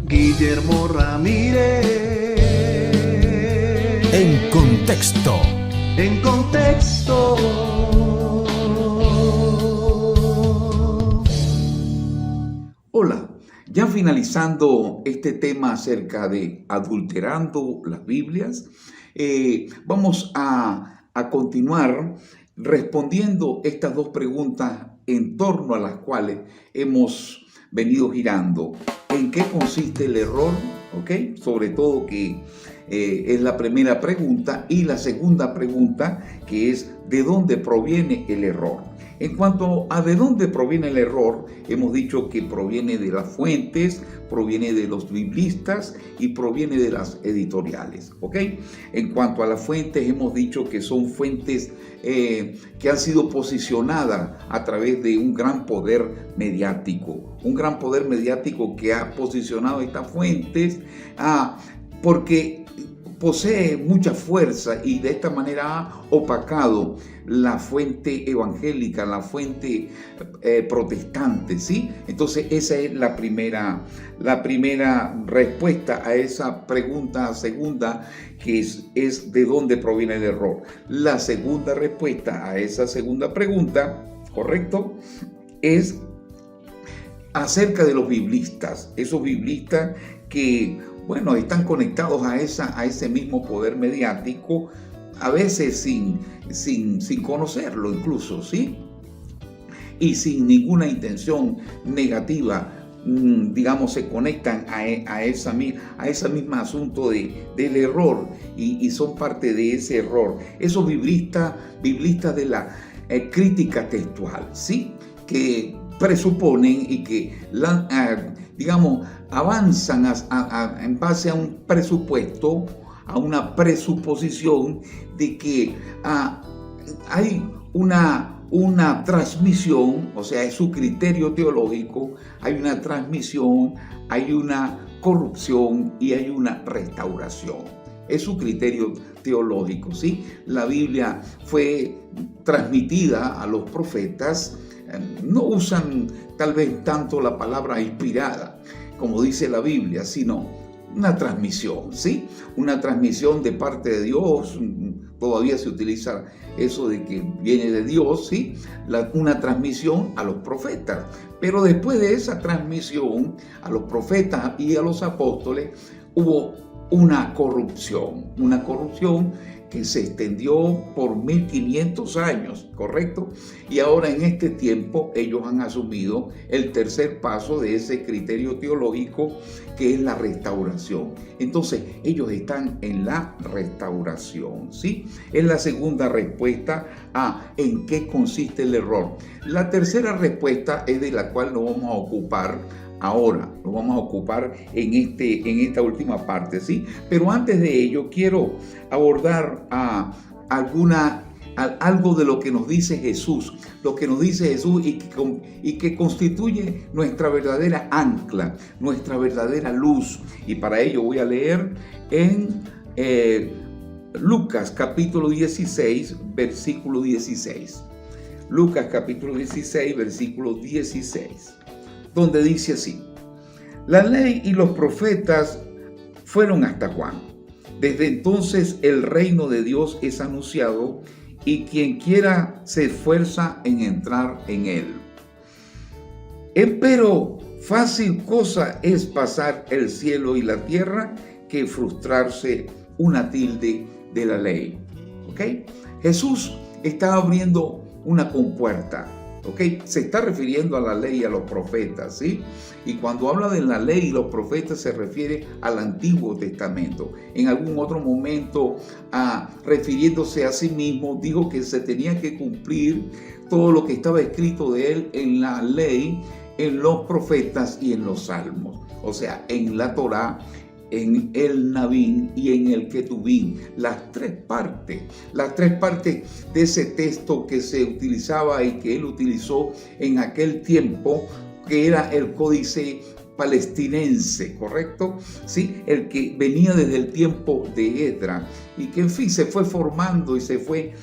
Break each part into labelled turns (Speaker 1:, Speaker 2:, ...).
Speaker 1: Guillermo Ramírez.
Speaker 2: En contexto.
Speaker 1: En contexto.
Speaker 3: Hola, ya finalizando este tema acerca de adulterando las Biblias, vamos a continuar respondiendo estas dos preguntas en torno a las cuales hemos venido girando. ¿En qué consiste el error? ¿Ok? Sobre todo que es la primera pregunta, y la segunda pregunta, que es ¿de dónde proviene el error? En cuanto a de dónde proviene el error, hemos dicho que proviene de las fuentes, proviene de los biblistas y proviene de las editoriales, ¿ok? En cuanto a las fuentes, hemos dicho que son fuentes que han sido posicionadas a través de un gran poder mediático que ha posicionado estas fuentes porque posee mucha fuerza y de esta manera ha opacado la fuente evangélica, la fuente protestante, ¿sí? Entonces esa es la primera respuesta a esa pregunta segunda, que es ¿de dónde proviene el error? La segunda respuesta a esa segunda pregunta, ¿correcto?, es acerca de los biblistas, esos biblistas que, bueno, están conectados a ese mismo poder mediático, a veces sin conocerlo incluso, ¿sí? Y sin ninguna intención negativa, digamos, se conectan a ese mismo asunto del error y son parte de ese error. Esos biblistas de la crítica textual, ¿sí? Que presuponen y que digamos, avanzan en base a un presupuesto, a una presuposición de que hay una transmisión, o sea, es su criterio teológico, hay una transmisión, hay una corrupción y hay una restauración. Es su criterio teológico, ¿sí? La Biblia fue transmitida a los profetas. No usan tal vez tanto la palabra inspirada, como dice la Biblia, sino una transmisión, ¿sí? Una transmisión de parte de Dios. Todavía se utiliza eso de que viene de Dios, ¿sí? Una transmisión a los profetas. Pero después de esa transmisión a los profetas y a los apóstoles, hubo una corrupción que se extendió por 1500 años, ¿correcto? Y ahora en este tiempo ellos han asumido el tercer paso de ese criterio teológico, que es la restauración. Entonces ellos están en la restauración, ¿sí? Es la segunda respuesta a ¿en qué consiste el error? La tercera respuesta es de la cual nos vamos a ocupar ahora, nos vamos a ocupar en esta última parte, ¿sí? Pero antes de ello quiero abordar algo de lo que nos dice Jesús, y que constituye nuestra verdadera ancla, nuestra verdadera luz. Y para ello voy a leer en Lucas capítulo 16, versículo 16. Lucas capítulo 16, versículo 16. Donde dice así: la ley y los profetas fueron hasta Juan. Desde entonces el reino de Dios es anunciado, y quien quiera se esfuerza en entrar en él. Empero fácil cosa es pasar el cielo y la tierra, que frustrarse una tilde de la ley. ¿Ok? Jesús está abriendo una compuerta. ¿Okay? Se está refiriendo a la ley y a los profetas, ¿sí? Y cuando habla de la ley y los profetas se refiere al Antiguo Testamento. En algún otro momento, refiriéndose a sí mismo, dijo que se tenía que cumplir todo lo que estaba escrito de él en la ley, en los profetas y en los salmos. O sea, en la Torá, en el Nabín y en el Ketubín, las tres partes de ese texto que se utilizaba y que él utilizó en aquel tiempo, que era el códice palestinense, ¿correcto? Sí, el que venía desde el tiempo de Edra y que en fin se fue formando y se fue,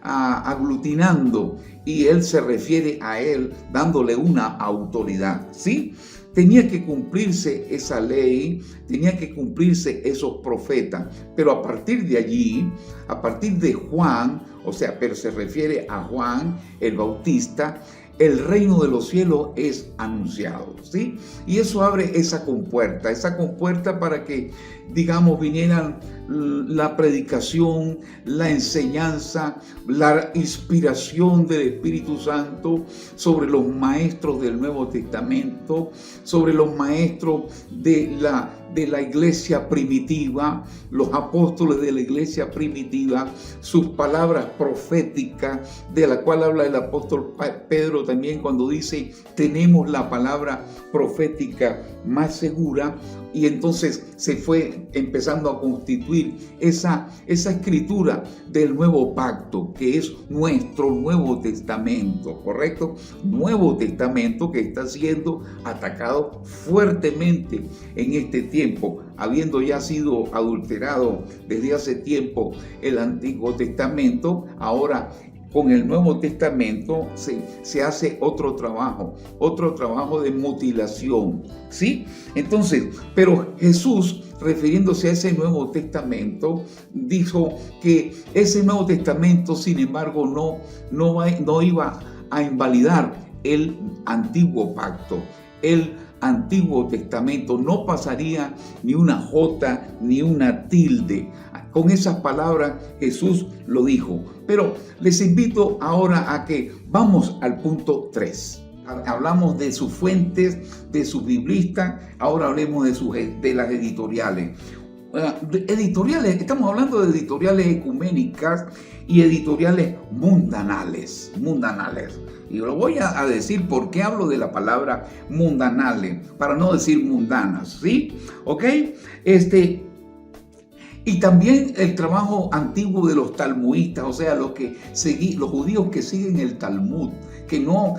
Speaker 3: aglutinando, y él se refiere a él dándole una autoridad, ¿sí? tenía que cumplirse esa ley, tenía que cumplirse esos profetas. Pero a partir de allí, a partir de Juan, o sea, pero se refiere a Juan el Bautista, el reino de los cielos es anunciado, ¿sí? Y eso abre esa compuerta para que, digamos, vinieran la predicación, la enseñanza, la inspiración del Espíritu Santo sobre los maestros del Nuevo Testamento, sobre los maestros de la iglesia primitiva, los apóstoles de la iglesia primitiva, sus palabras proféticas, de la cual habla el apóstol Pedro también cuando dice, tenemos la palabra profética más segura. Y entonces se fue empezando a constituir esa escritura del nuevo pacto, que es nuestro Nuevo Testamento, ¿correcto? Nuevo Testamento que está siendo atacado fuertemente en este tiempo, habiendo ya sido adulterado desde hace tiempo el Antiguo Testamento. Ahora con el Nuevo Testamento se hace otro trabajo de mutilación, ¿sí? Entonces, pero Jesús, refiriéndose a ese Nuevo Testamento, dijo que ese Nuevo Testamento, sin embargo, no iba a invalidar el antiguo pacto. El Antiguo Testamento no pasaría ni una jota ni una tilde. Con esas palabras Jesús lo dijo. Pero les invito ahora a que vamos al punto 3. Hablamos de sus fuentes, de sus biblistas, ahora hablemos de las editoriales. Estamos hablando de editoriales ecuménicas y editoriales mundanales. Y lo voy a decir por qué hablo de la palabra mundanales, para no decir mundanas, ¿sí? ¿Ok? Y también el trabajo antiguo de los talmudistas, o sea, los judíos que siguen el Talmud, que no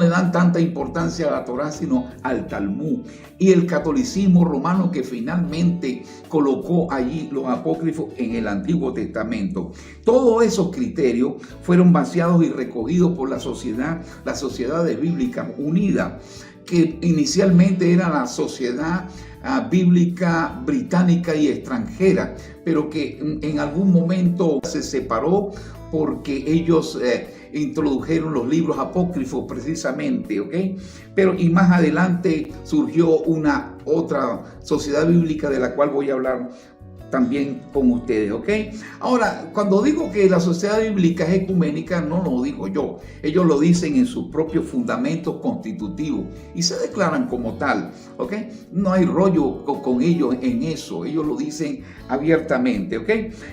Speaker 3: le dan tanta importancia a la Torá, sino al Talmud. Y el catolicismo romano que finalmente colocó allí los apócrifos en el Antiguo Testamento. Todos esos criterios fueron vaciados y recogidos por la Sociedades Bíblicas Unidas, que inicialmente era la Sociedad Bíblica Británica y Extranjera, pero que en algún momento se separó porque ellos introdujeron los libros apócrifos precisamente, ¿ok? Pero y más adelante surgió una otra sociedad bíblica de la cual voy a hablar también con ustedes, ¿ok? Ahora, cuando digo que la sociedad bíblica es ecuménica, no lo digo yo. Ellos lo dicen en sus propios fundamentos constitutivos y se declaran como tal, ¿ok? No hay rollo con ellos en eso. Ellos lo dicen abiertamente, ¿ok?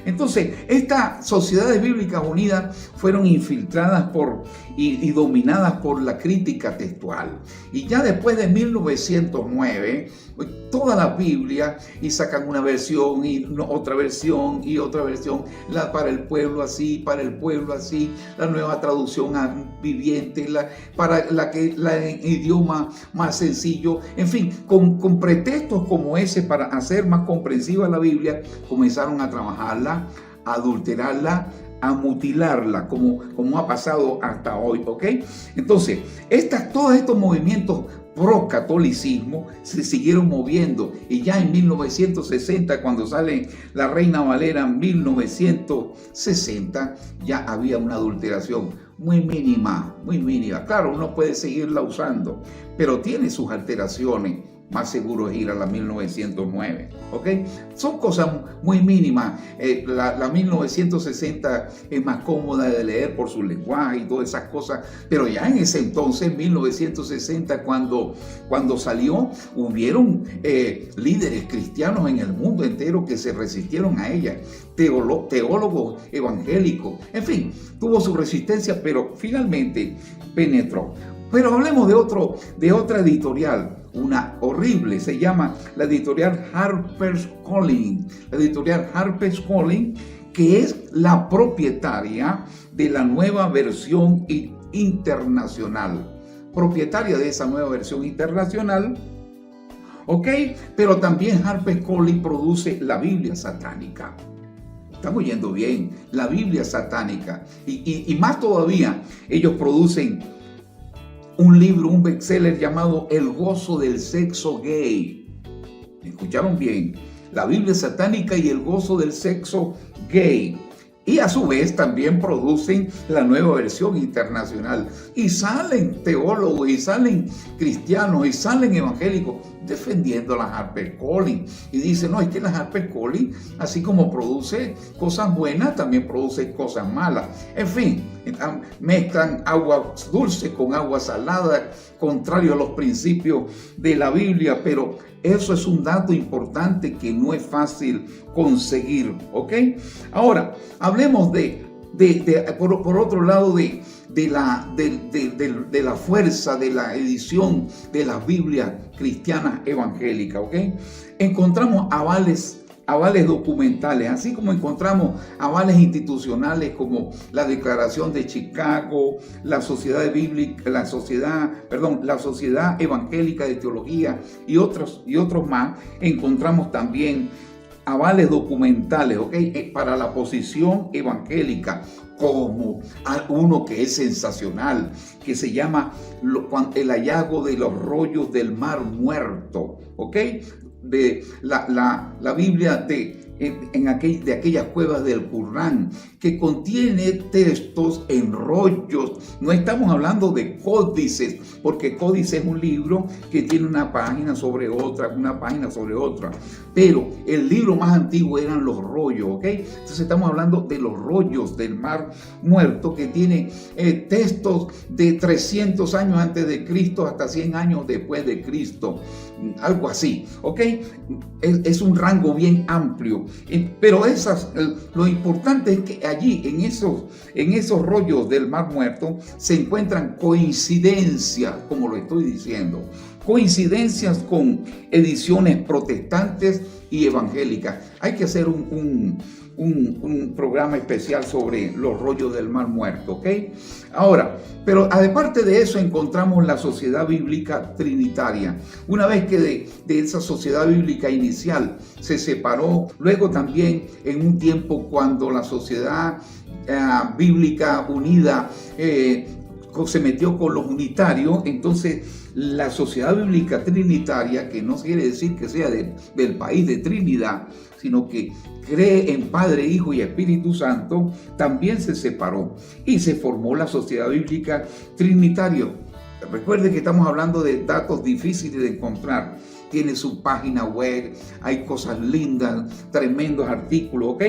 Speaker 3: Entonces, estas sociedades bíblicas unidas fueron infiltradas y dominadas por la crítica textual. Y ya después de 1909, toda la Biblia, y sacan una versión y otra versión y otra versión, para el pueblo así, para el pueblo así, la nueva traducción viviente, para el idioma más sencillo, en fin, con pretextos como ese para hacer más comprensiva la Biblia, comenzaron a trabajarla, a adulterarla, a mutilarla, como ha pasado hasta hoy, ¿ok? Entonces, todos estos movimientos pro-catolicismo se siguieron moviendo, y ya en 1960, cuando sale la Reina Valera en 1960, ya había una adulteración muy mínima. Claro, uno puede seguirla usando, pero tiene sus alteraciones. Más seguro es ir a la 1909, ¿ok? Son cosas muy mínimas. La 1960 es más cómoda de leer por su lenguaje y todas esas cosas, pero ya en ese entonces, 1960, cuando salió, hubieron líderes cristianos en el mundo entero que se resistieron a ella, teólogos evangélicos, en fin, tuvo su resistencia, pero finalmente penetró. Pero hablemos de otra editorial, una horrible, se llama la editorial Harper's Collins. La editorial Harper's Collins, que es la propietaria de la nueva versión internacional. Propietaria de esa nueva versión internacional, ¿ok? Pero también Harper's Collins produce la Biblia satánica. Estamos yendo bien, la Biblia satánica. Y más todavía, ellos producen un libro, un bestseller llamado El gozo del sexo gay. ¿Me escucharon bien? La Biblia satánica y el gozo del sexo gay. Y a su vez también producen la nueva versión internacional. Y salen teólogos, y salen cristianos, y salen evangélicos defendiendo a la HarperCollins. Y dicen, no, es que la HarperCollins, así como produce cosas buenas, también produce cosas malas. En fin, mezclan agua dulce con agua salada, contrario a los principios de la Biblia, pero eso es un dato importante que no es fácil conseguir, ¿ok? Ahora, hablemos por otro lado de la fuerza de la edición de las Biblias cristianas evangélicas, ¿ok? Encontramos avales documentales, así como encontramos avales institucionales como la Declaración de Chicago, la Sociedad Evangélica de Teología y otros más. Encontramos también avales documentales, ¿ok? Para la posición evangélica, como uno que es sensacional, que se llama el hallazgo de los rollos del Mar Muerto, ¿ok? De la Biblia de aquellas cuevas del Qur'án, que contiene textos en rollos. No estamos hablando de códices, porque códice es un libro que tiene una página sobre otra, pero el libro más antiguo eran los rollos, ¿ok? Entonces estamos hablando de los rollos del Mar Muerto, que tiene textos de 300 años antes de Cristo hasta 100 años después de Cristo, algo así, ¿ok? Es un rango bien amplio, pero lo importante es que allí, en esos rollos del Mar Muerto, se encuentran coincidencias, como lo estoy diciendo, coincidencias con ediciones protestantes y evangélicas. Hay que hacer un programa especial sobre los rollos del Mar Muerto, ¿ok? Ahora, pero aparte de eso encontramos la Sociedad Bíblica Trinitaria. Una vez que de esa Sociedad Bíblica inicial se separó, luego también en un tiempo cuando la Sociedad Bíblica Unida se metió con los unitarios, entonces la Sociedad Bíblica Trinitaria, que no quiere decir que sea del país de Trinidad, sino que cree en Padre, Hijo y Espíritu Santo, también se separó y se formó la Sociedad Bíblica Trinitaria. Recuerde que estamos hablando de datos difíciles de encontrar. Tiene su página web, hay cosas lindas, tremendos artículos, ¿ok?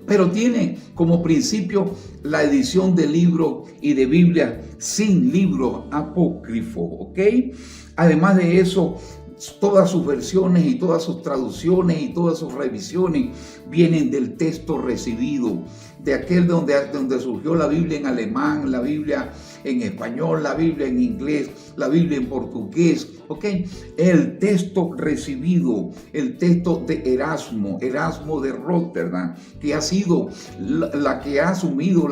Speaker 3: Pero tiene como principio la edición de libros y de Biblia sin libros apócrifos, ¿ok? Además de eso, todas sus versiones y todas sus traducciones y todas sus revisiones vienen del texto recibido, de aquel donde surgió la Biblia en alemán, la Biblia en español, la Biblia en inglés, la Biblia en portugués, ¿ok? El texto recibido, el texto de Erasmo de Rotterdam, que ha sido la que ha asumido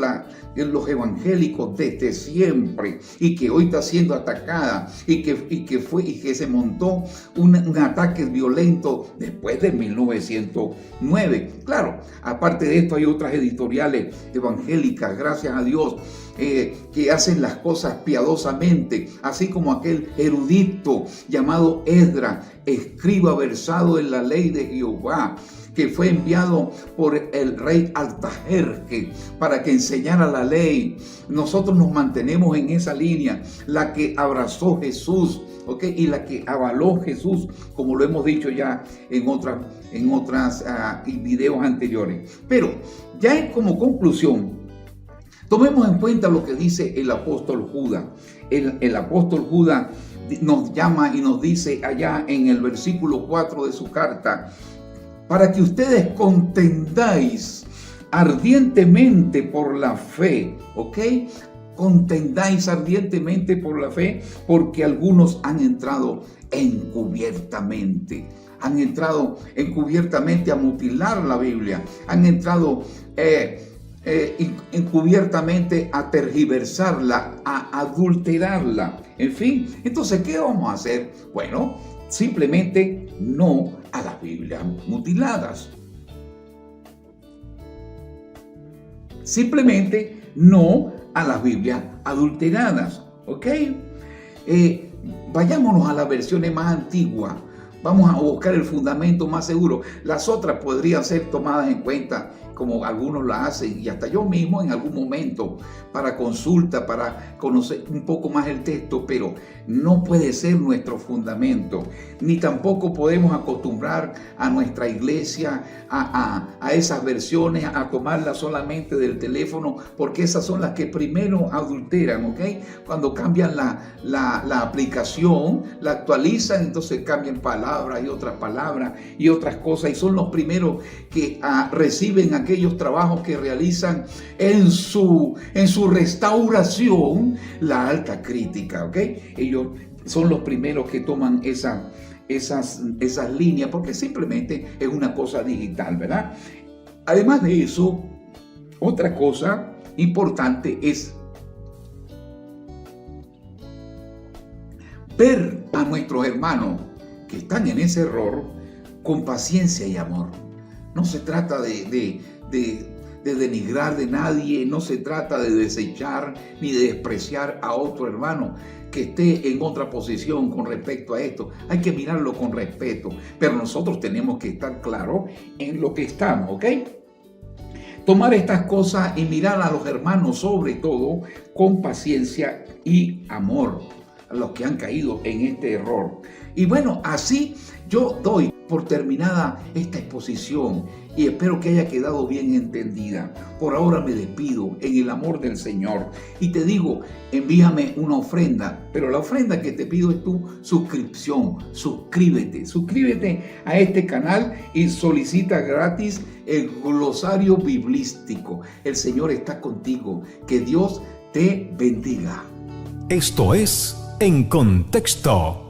Speaker 3: los evangélicos desde siempre y que hoy está siendo atacada y que se montó un ataque violento después de 1909. Claro, aparte de esto hay otras editoriales evangélicas, gracias a Dios, que hacen las cosas piadosamente, así como aquel erudito llamado Esdras, escriba versado en la ley de Jehová, que fue enviado por el rey Artajerjes para que enseñara la ley. Nosotros nos mantenemos en esa línea, la que abrazó Jesús, ¿ok? Y la que avaló Jesús, como lo hemos dicho ya en otras videos anteriores. Pero ya como conclusión, tomemos en cuenta lo que dice el apóstol Judas. El apóstol Judas nos llama y nos dice allá en el versículo 4 de su carta, para que ustedes contendáis ardientemente por la fe, ¿ok? Contendáis ardientemente por la fe, porque algunos han entrado encubiertamente. Han entrado encubiertamente a mutilar la Biblia. Han entrado encubiertamente a tergiversarla, a adulterarla. En fin, entonces, ¿qué vamos a hacer? Bueno, simplemente no a las Biblias mutiladas. Simplemente no a las Biblias adulteradas. ¿ok? Vayámonos a las versiones más antiguas. Vamos a buscar el fundamento más seguro. Las otras podrían ser tomadas en cuenta, como algunos la hacen, y hasta yo mismo en algún momento, para consulta, para conocer un poco más el texto, pero no puede ser nuestro fundamento, ni tampoco podemos acostumbrar a nuestra iglesia a esas versiones, a tomarlas solamente del teléfono, porque esas son las que primero adulteran, ¿ok? Cuando cambian la aplicación, la actualizan, entonces cambian palabras y otras cosas, y son los primeros que reciben aquellos trabajos que realizan en su restauración la alta crítica, ¿ok? Ellos son los primeros que toman esas líneas, porque simplemente es una cosa digital, ¿verdad? Además de eso, otra cosa importante es ver a nuestros hermanos que están en ese error con paciencia y amor. No se trata de denigrar de nadie, no se trata de desechar ni de despreciar a otro hermano que esté en otra posición con respecto a esto. Hay que mirarlo con respeto, pero nosotros tenemos que estar claros en lo que estamos, ¿ok? Tomar estas cosas y mirar a los hermanos sobre todo con paciencia y amor, a los que han caído en este error. Y bueno, así yo doy por terminada esta exposición y espero que haya quedado bien entendida. Por ahora me despido en el amor del Señor y te digo, envíame una ofrenda, pero la ofrenda que te pido es tu suscripción. Suscríbete a este canal y solicita gratis el glosario biblístico. El Señor está contigo. Que Dios te bendiga.
Speaker 2: Esto es En Contexto.